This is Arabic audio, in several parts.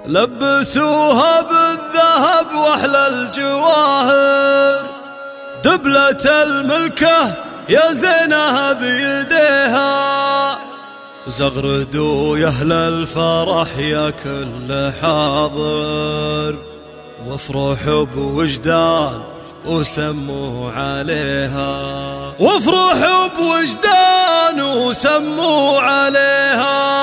لبسوها بالذهب واحلى الجواهر، دبلة الملكة يا زينها بيديها، زغردوا يا اهل الفرح يا كل حاضر، وافرحوا بوجدان وسموا عليها، وافرحوا بوجدان وسموا عليها.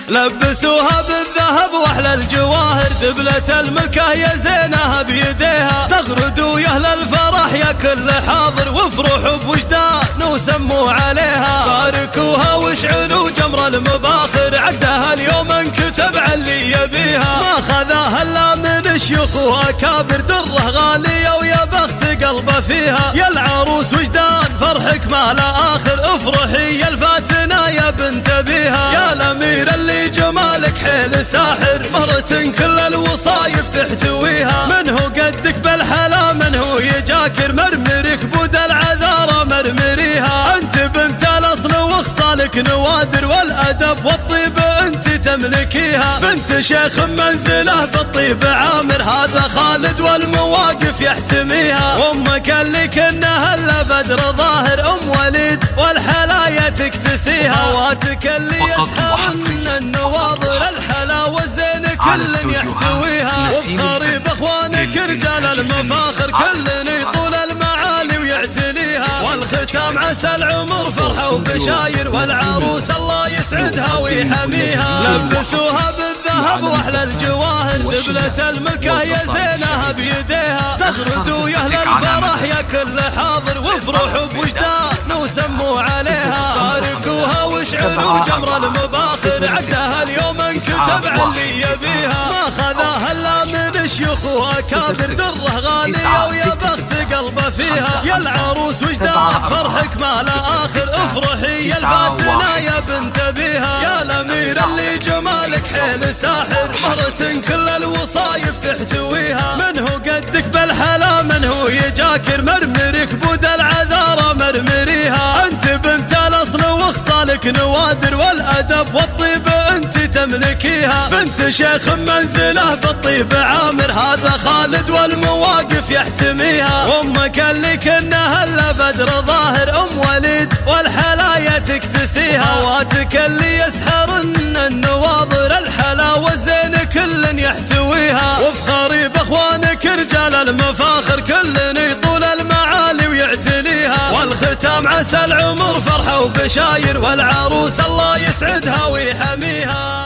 لبسوها بالذهب واحلى الجواهر، دبلة الملكة يا زينها بيديها، زغردوا يا اهل الفرح يا كل حاضر، وافرحوا بوجدان وسموا عليها. باركوها واشعلوا جمر المباخر، عدها اليوم انكتب على اللي يبيها، ما خذاها الا من شيوخ واكابر، دره غاليه ويا بخت قلبه فيها. يا العروس وجدان فرحك ما لا اخر، افرحي يا الفاتنه يا بنت ابيها. يا الامير اللي جمالك حيل ساحر، مهرة كل الوصايف تحتويها، من هو قدك بالحلا من هو يجاكر، مرمرك بود العذارى مرمريها. انت بنت الاصل وخصالك نوادر، والادب والطيب انت تملكيها، بنت شيخ منزله بالطيب عامر، هذا خالد والمواقف يحتميها. وامك اللي كنا هلا بدر ظاهر، ام وليد والحلايا تكتسيها، واتك اللي يسحرن النواظر، الحلاوه الزين كل يحتويها. وبخاري باخوانك رجال المفاخر، كل يطول المعالي ويعتليها، والختام عسى العمر فرحه وبشاير، والعروس الله يسعدها ويحميها. لبسوها بالذهب واحلى الجواهر، دبلة الملكة يا زينها بيديها، زغردوا يا اهل الفرح يا كل حاضر، وافرحوا بوجدان وسموا عليها. باركوها واشعلوا جمر المباخر، عدها اليوم انكتب على اللي يبيها، ما خذاها الا من شيوخ واكابر، دره غاليه ويا بخت قلبه فيها. يا العروس وجدان فرحك ما لا اخر، افرحي يا الفاتنه يا بنت ابيها. يا الامير اللي جمالك حيل ساحر، مهرة كل الوصايف تحتويها، من هو قدك بالحلا من هو يجاكر، مرمرك بود العذارى مرمريها. انت بنت الاصل وخصالك نوادر، والادب والطيب انت تملكيها، بنت شيخ منزله بالطيب عامر، هذا خالد والمواقف يحتميها. وامك اللي كنا هلا بدر ظاهر، ام وليد والحلايا تكتسيها، واتك اللي يسحرن النواظر، الحلاوه الزين كل يحتويها. وبخاري باخوانك رجال المفاخر، كل يطول المعالي ويعتليها، والختام عسى العمر فرحه وبشاير، والعروس الله يسعدها ويحميها.